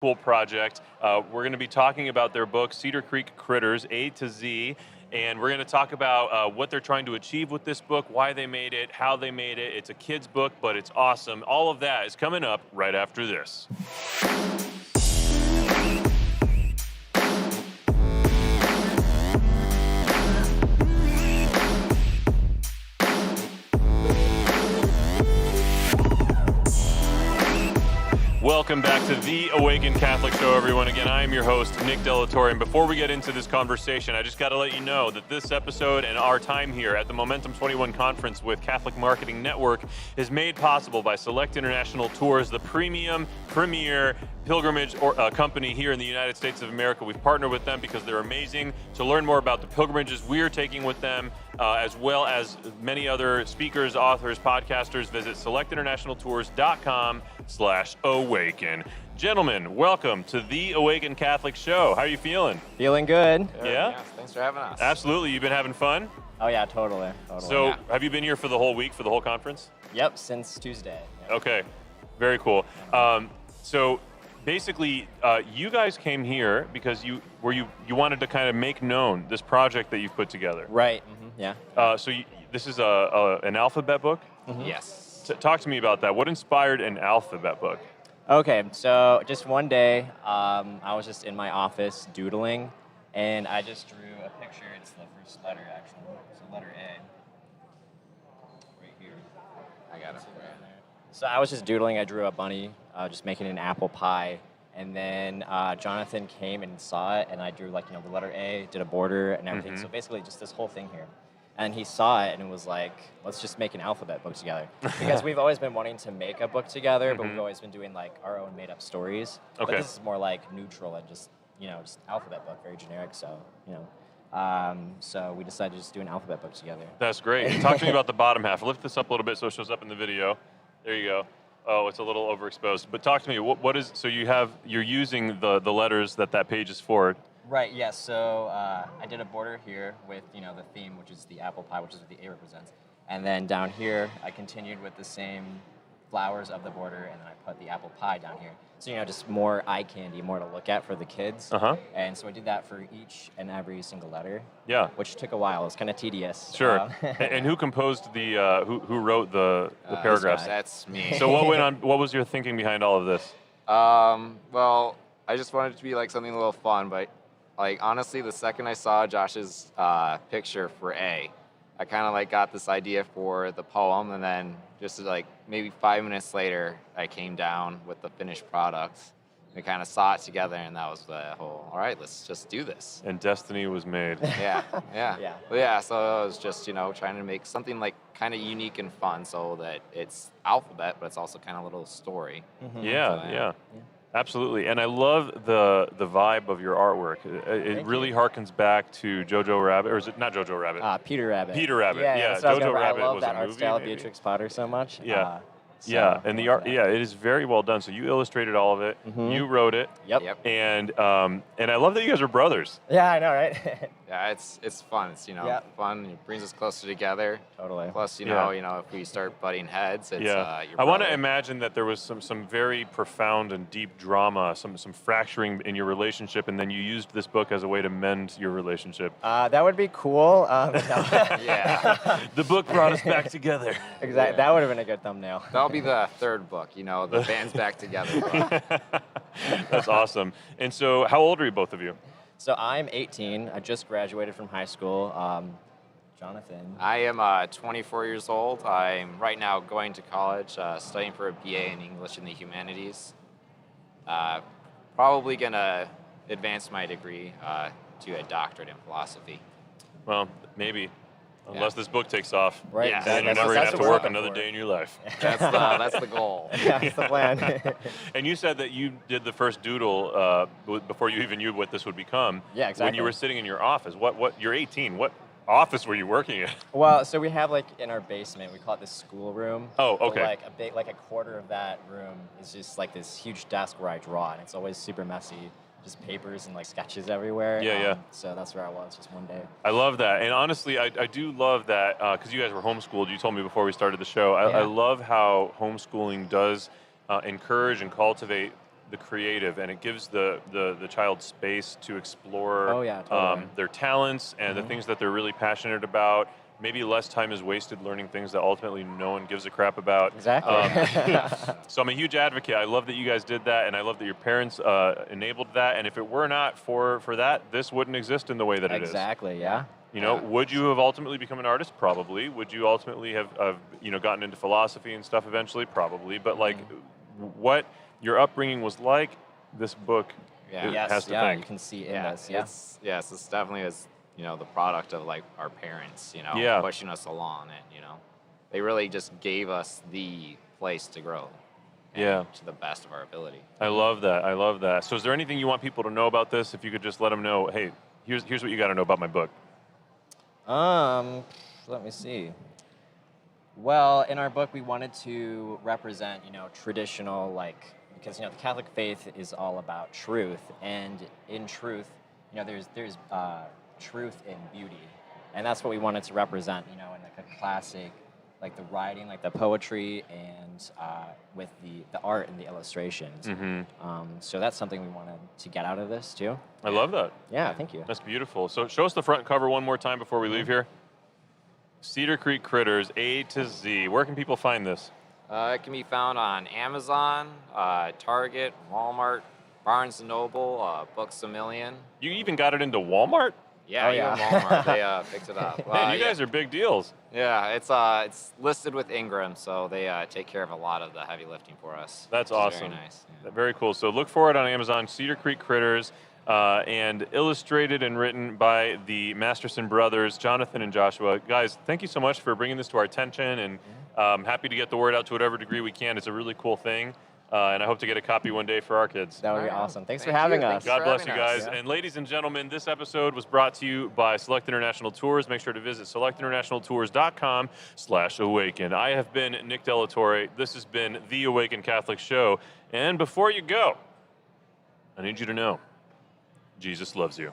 cool project. We're going to be talking about their book, Cedar Creek Critters, A to Z. And we're going to talk about what they're trying to achieve with this book, why they made it, how they made it. It's a kid's book, but it's awesome. All of that is coming up right after this. Welcome back to the Awaken Catholic Show, everyone. Again, I am your host, Nick De La Torre. And before we get into this conversation, I just got to let you know that this episode and our time here at the MOMENTUM '21 conference with Catholic Marketing Network is made possible by Select International Tours, the premier pilgrimage company here in the United States of America. We've partnered with them because they're amazing. To learn more about the pilgrimages we're taking with them, as well as many other speakers, authors, podcasters, visit selectinternationaltours.com/awaken. Gentlemen, welcome to the Awaken Catholic Show. How are you feeling? Feeling good. Yeah? Yes, thanks for having us. Absolutely. You've been having fun? Oh yeah, totally. So have you been here for the whole week, for the whole conference? Yep, since Tuesday. Yep. Okay, very cool. So basically, you guys came here because you wanted to kind of make known this project that you've put together. Right. Yeah. So this is an alphabet book? Yes. Talk to me about that. What inspired an alphabet book? Okay, so just one day, I was just in my office doodling, and I just drew a picture. It's the first letter, actually. So letter A. Right here. I got it. So I was just doodling. I drew a bunny, just making an apple pie. And then Jonathan came and saw it, and I drew the letter A, did a border and everything. So basically just this whole thing here. And he saw it and was like, let's just make an alphabet book together. Because we've always been wanting to make a book together, but we've always been doing our own made up stories. Okay. But this is more neutral and just alphabet book, very generic. So, so we decided to just do an alphabet book together. That's great. Talk to me about the bottom half. Lift this up a little bit so it shows up in the video. There you go. Oh, it's a little overexposed. But talk to me. What is? So you're using the letters that page is for. Right. Yes. So I did a border here with the theme, which is the apple pie, which is what the A represents, and then down here I continued with the same flowers of the border, and then I put the apple pie down here. So just more eye candy, more to look at for the kids. And so I did that for each and every single letter. Yeah. Which took a while. It was kind of tedious. Sure. And who composed who wrote the paragraphs? That's me. So what was your thinking behind all of this? Well, I just wanted it to be something a little fun, but honestly, the second I saw Josh's picture for A, I kind of got this idea for the poem, and then just maybe 5 minutes later, I came down with the finished product. We kind of saw it together, and that was the whole, all right, let's just do this. And destiny was made. Yeah. Yeah. Well, yeah, so I was just, trying to make something kind of unique and fun so that it's alphabet, but it's also kind of a little story. Yeah. Absolutely, and I love the vibe of your artwork. It really harkens back to Jojo Rabbit, or is it not Jojo Rabbit? Peter Rabbit. Peter Rabbit. Yeah. Jojo Rabbit. I love was that a art movie, style, maybe? Beatrix Potter, so much. Yeah. So And the art, it is very well done. So you illustrated all of it, you wrote it, Yep. and I love that you guys are brothers. Yeah, I know, right? Yeah, it's fun. It's fun. It brings us closer together. Totally. Plus, if we start butting heads, it's I your want to brother. imagine that there was some very profound and deep drama, some fracturing in your relationship, and then you used this book as a way to mend your relationship. That would be cool. No. Yeah. The book brought us back together. Exactly. Yeah. That would have been a good thumbnail. That'll be the third book, the band's back together book. That's awesome. And so, how old are you, both of you? So I'm 18. I just graduated from high school. Jonathan? I am 24 years old. I'm right now going to college, studying for a BA in English and the Humanities. Probably going to advance my degree to a doctorate in philosophy. Well, maybe. Unless this book takes off. Right. Yeah. Then you're never going to have to work another day in your life. That's the goal. Yeah, that's the plan. And you said that you did the first doodle before you even knew what this would become. Yeah, exactly. When you were sitting in your office. You're 18. What office were you working in? Well, so we have in our basement, we call it the school room. Oh, okay. So, a quarter of that room is just this huge desk where I draw, and it's always super messy. Just papers and sketches everywhere. Yeah. So that's where I was just one day. I love that. And honestly, I do love that because you guys were homeschooled. You told me before we started the show. I love how homeschooling does encourage and cultivate the creative, and it gives the child space to explore Oh, yeah, totally. their talents and the things that they're really passionate about. Maybe less time is wasted learning things that ultimately no one gives a crap about. Exactly. So I'm a huge advocate. I love that you guys did that, and I love that your parents enabled that. And if it were not for that, this wouldn't exist in the way that it is. Exactly, yeah. You know, would you have ultimately become an artist? Probably. Would you ultimately have gotten into philosophy and stuff eventually? Probably. But like, what your upbringing was like, this book has to thank. You can see in this. Yeah. It's definitely the product of like our parents, pushing us along, and they really just gave us the place to grow. To the best of our ability. I love that. So is there anything you want people to know about this? If you could just let them know, hey, here's what you got to know about my book. Let me see. Well, in our book, we wanted to represent, traditional, because, the Catholic faith is all about truth. And in truth, there's truth in beauty. And that's what we wanted to represent, in like a classic, like the writing, like the poetry, and with the art and the illustrations. So that's something we wanted to get out of this, too. I love that. Yeah, thank you. That's beautiful. So show us the front cover one more time before we leave here. Cedar Creek Critters, A to Z. Where can people find this? It can be found on Amazon, Target, Walmart, Barnes & Noble, Books A Million. You even got it into Walmart? Yeah, even Walmart. They picked it up. Man, you guys are big deals. Yeah, it's listed with Ingram, so they take care of a lot of the heavy lifting for us. That's awesome. Very nice. Yeah. Very cool. So look for it on Amazon, Cedar Creek Critters, and illustrated and written by the Masterson brothers, Jonathan and Joshua. Guys, thank you so much for bringing this to our attention, and happy to get the word out to whatever degree we can. It's a really cool thing. And I hope to get a copy one day for our kids. That would be awesome. Thanks for having us. God bless you guys. And ladies and gentlemen, this episode was brought to you by Select International Tours. Make sure to visit selectinternationaltours.com/awaken. I have been Nick De La Torre. This has been the Awaken Catholic Show. And before you go, I need you to know, Jesus loves you.